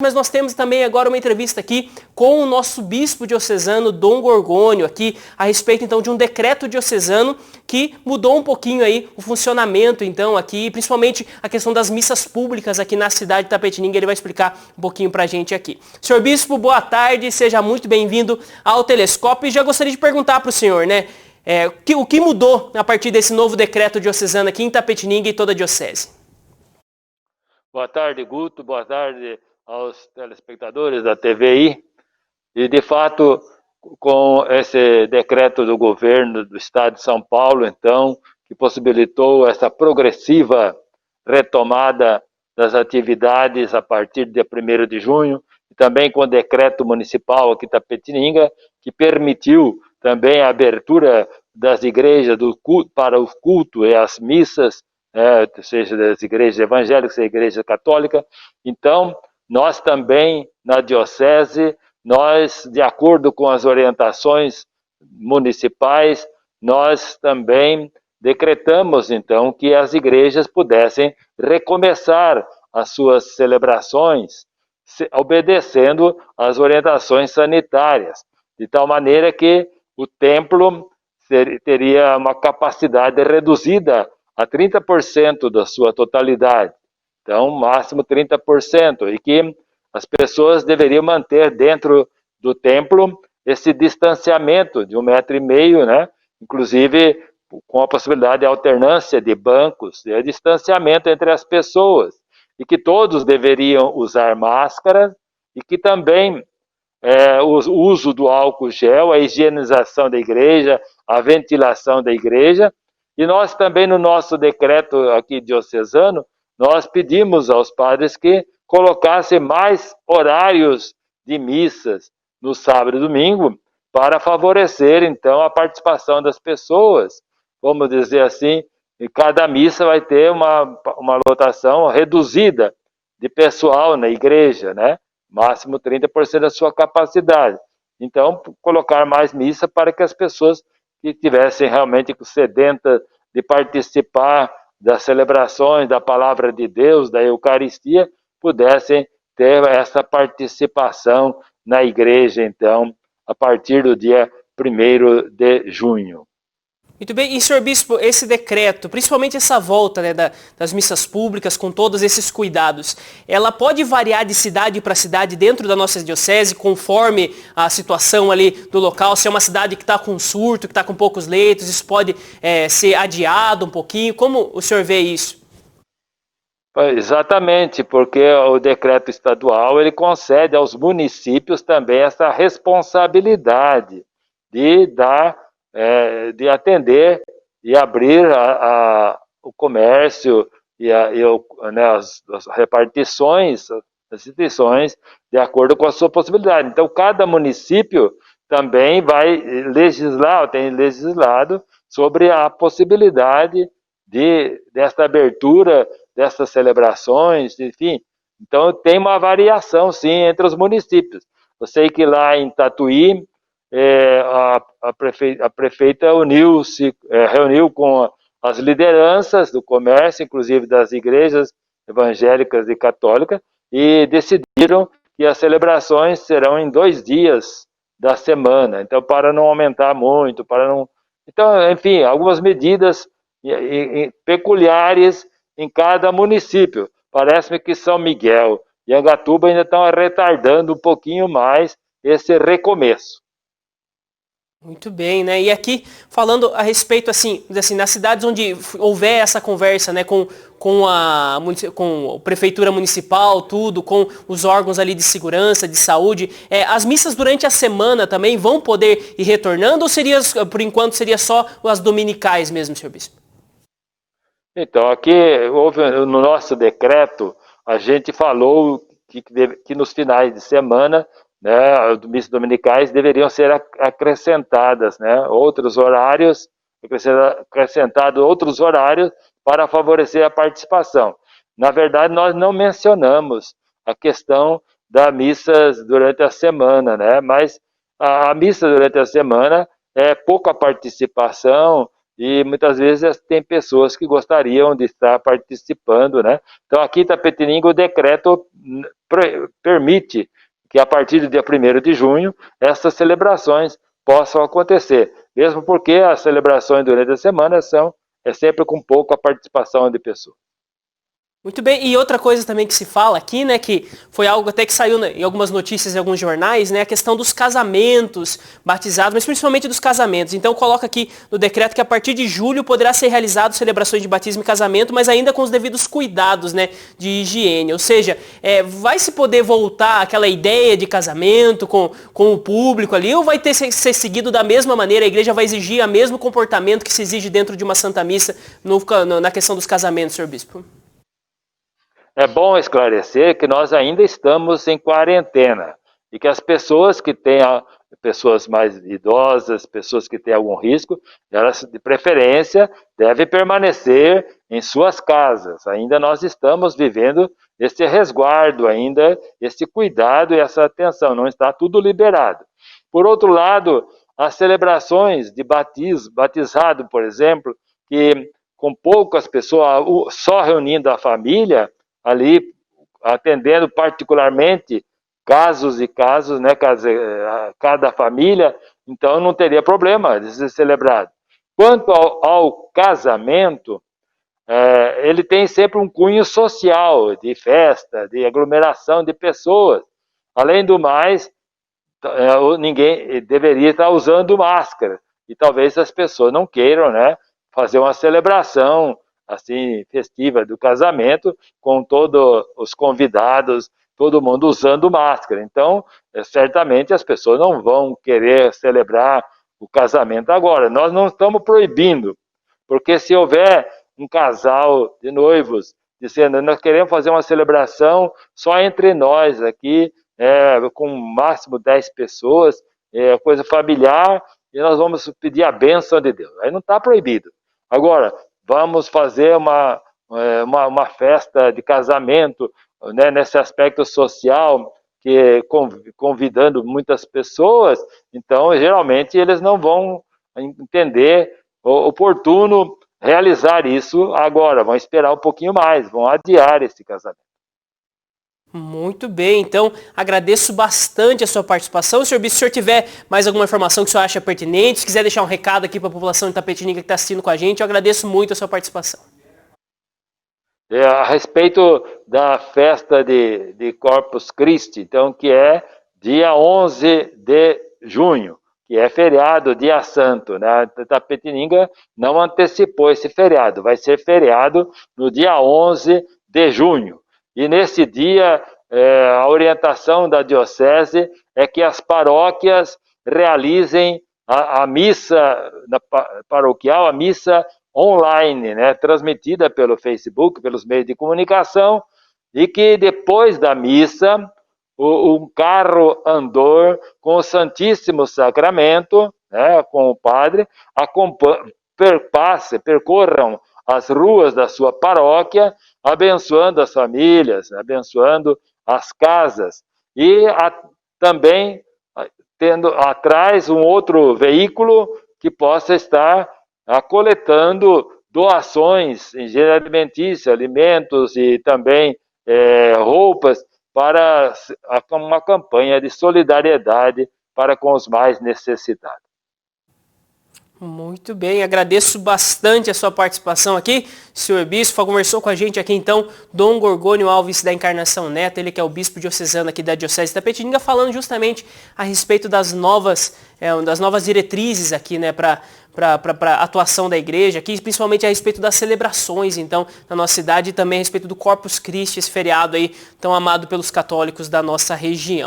Mas nós temos também agora uma entrevista aqui com o nosso bispo diocesano, Dom Gorgônio, aqui a respeito então de um decreto diocesano que mudou um pouquinho aí o funcionamento então aqui, principalmente a questão das missas públicas aqui na cidade de Itapetininga. Ele vai explicar um pouquinho pra gente aqui. Senhor bispo, boa tarde, seja muito bem-vindo ao Telescópio. E já gostaria de perguntar para o senhor, né, o que mudou a partir desse novo decreto diocesano aqui em Itapetininga e toda a diocese? Boa tarde, Guto, boa tarde aos telespectadores da TVI. E, de fato, com esse decreto do governo do Estado de São Paulo, então, que possibilitou essa progressiva retomada das atividades a partir do dia 1º de junho, e também com o decreto municipal aqui em Itapetininga, que permitiu também a abertura das igrejas para o culto e as missas, seja das igrejas evangélicas, seja da igreja católica. Então, nós também, na diocese, de acordo com as orientações municipais, nós também decretamos, então, que as igrejas pudessem recomeçar as suas celebrações, obedecendo às orientações sanitárias, de tal maneira que o templo teria uma capacidade reduzida a 30% da sua totalidade. Então, máximo 30%, e que as pessoas deveriam manter dentro do templo esse distanciamento de 1,5 metro, né? Inclusive com a possibilidade de alternância de bancos, de distanciamento entre as pessoas, e que todos deveriam usar máscara, e que também o uso do álcool gel, a higienização da igreja, a ventilação da igreja. E nós também, no nosso decreto aqui diocesano, nós pedimos aos padres que colocassem mais horários de missas no sábado e domingo para favorecer, então, a participação das pessoas. Vamos dizer assim, cada missa vai ter uma lotação reduzida de pessoal na igreja, né? Máximo 30% da sua capacidade. Então, colocar mais missa para que as pessoas que estivessem realmente sedentas de participar das celebrações da Palavra de Deus, da Eucaristia, pudessem ter essa participação na igreja, então, a partir do dia 1º de junho. Muito bem, e senhor bispo, esse decreto, principalmente essa volta, né, das missas públicas com todos esses cuidados, ela pode variar de cidade para cidade dentro da nossa diocese, conforme a situação ali do local? Se é uma cidade que está com surto, que está com poucos leitos, isso pode ser adiado um pouquinho? Como o senhor vê isso? Exatamente, porque o decreto estadual ele concede aos municípios também essa responsabilidade de atender e abrir o comércio as repartições, as instituições, de acordo com a sua possibilidade. Então, cada município também vai legislar, tem legislado sobre a possibilidade desta abertura, dessas celebrações, enfim. Então, tem uma variação, sim, entre os municípios. Eu sei que lá em Tatuí, a prefeita reuniu com as lideranças do comércio, inclusive das igrejas evangélicas e católicas, e decidiram que as celebrações serão em 2 dias da semana. Então, para não aumentar muito, Então, enfim, algumas medidas peculiares em cada município. Parece-me que São Miguel e Angatuba ainda estão retardando um pouquinho mais esse recomeço. Muito bem, né? E aqui, falando a respeito, assim, nas cidades onde houver essa conversa, né, com a prefeitura municipal, tudo, com os órgãos ali de segurança, de saúde, as missas durante a semana também vão poder ir retornando, ou por enquanto, seria só as dominicais mesmo, senhor bispo? Então, aqui no nosso decreto, a gente falou que nos finais de semana, né, as missas dominicais deveriam ser acrescentadas, né, acrescentados outros horários para favorecer a participação. Na verdade, nós não mencionamos a questão das missas durante a semana, né, mas a missa durante a semana é pouca participação, e muitas vezes tem pessoas que gostariam de estar participando, né? Então aqui em Itapetininga o decreto permite que a partir do dia 1º de junho essas celebrações possam acontecer, mesmo porque as celebrações durante a semana é sempre com pouca participação de pessoas. Muito bem, e outra coisa também que se fala aqui, né, que foi algo até que saiu em algumas notícias em alguns jornais, né, a questão dos casamentos batizados, mas principalmente dos casamentos. Então coloca aqui no decreto que a partir de julho poderá ser realizado celebrações de batismo e casamento, mas ainda com os devidos cuidados, né, de higiene. Ou seja, vai se poder voltar àquela ideia de casamento com o público ali, ou vai ter ser seguido da mesma maneira, a igreja vai exigir o mesmo comportamento que se exige dentro de uma Santa Missa na questão dos casamentos, senhor bispo? É bom esclarecer que nós ainda estamos em quarentena e que as pessoas que têm, pessoas mais idosas, pessoas que têm algum risco, elas de preferência devem permanecer em suas casas. Ainda nós estamos vivendo esse resguardo ainda, esse cuidado e essa atenção, não está tudo liberado. Por outro lado, as celebrações de batizado, por exemplo, que com poucas pessoas, só reunindo a família, ali atendendo particularmente casos e casos, né, cada família, então não teria problema de ser celebrado. Quanto ao casamento, ele tem sempre um cunho social, de festa, de aglomeração de pessoas. Além do mais, ninguém deveria estar usando máscara, e talvez as pessoas não queiram, né, fazer uma celebração assim festiva do casamento com todos os convidados, todo mundo usando máscara. Então, certamente as pessoas não vão querer celebrar o casamento agora. Nós não estamos proibindo, porque se houver um casal de noivos dizendo nós queremos fazer uma celebração só entre nós aqui, com máximo 10 pessoas, coisa familiar, e nós vamos pedir a bênção de Deus. Aí não está proibido. Agora, vamos fazer uma festa de casamento, né, nesse aspecto social, que convidando muitas pessoas, então geralmente eles não vão entender oportuno realizar isso agora, vão esperar um pouquinho mais, vão adiar esse casamento. Muito bem, então agradeço bastante a sua participação. Senhor Bispo, se o senhor tiver mais alguma informação que o senhor acha pertinente, se quiser deixar um recado aqui para a população de Itapetininga que está assistindo com a gente, eu agradeço muito a sua participação. A respeito da festa de Corpus Christi, então, que é dia 11 de junho, que é feriado, dia santo, né? Itapetininga não antecipou esse feriado, vai ser feriado no dia 11 de junho. E nesse dia, a orientação da diocese é que as paróquias realizem a missa paroquial, a missa online, né, transmitida pelo Facebook, pelos meios de comunicação, e que depois da missa, um carro andor com o Santíssimo Sacramento, né, com o padre, percorram as ruas da sua paróquia, abençoando as famílias, abençoando as casas, e também tendo atrás um outro veículo que possa estar coletando doações em gênero alimentício, alimentos e também roupas para uma campanha de solidariedade para com os mais necessitados. Muito bem, agradeço bastante a sua participação aqui, senhor Bispo. Conversou com a gente aqui então Dom Gorgônio Alves da Encarnação Neto, ele que é o Bispo diocesano aqui da Diocese de Itapetininga, falando justamente a respeito das novas diretrizes aqui, né, para a atuação da igreja, aqui, principalmente a respeito das celebrações, então, na nossa cidade, e também a respeito do Corpus Christi, esse feriado aí tão amado pelos católicos da nossa região.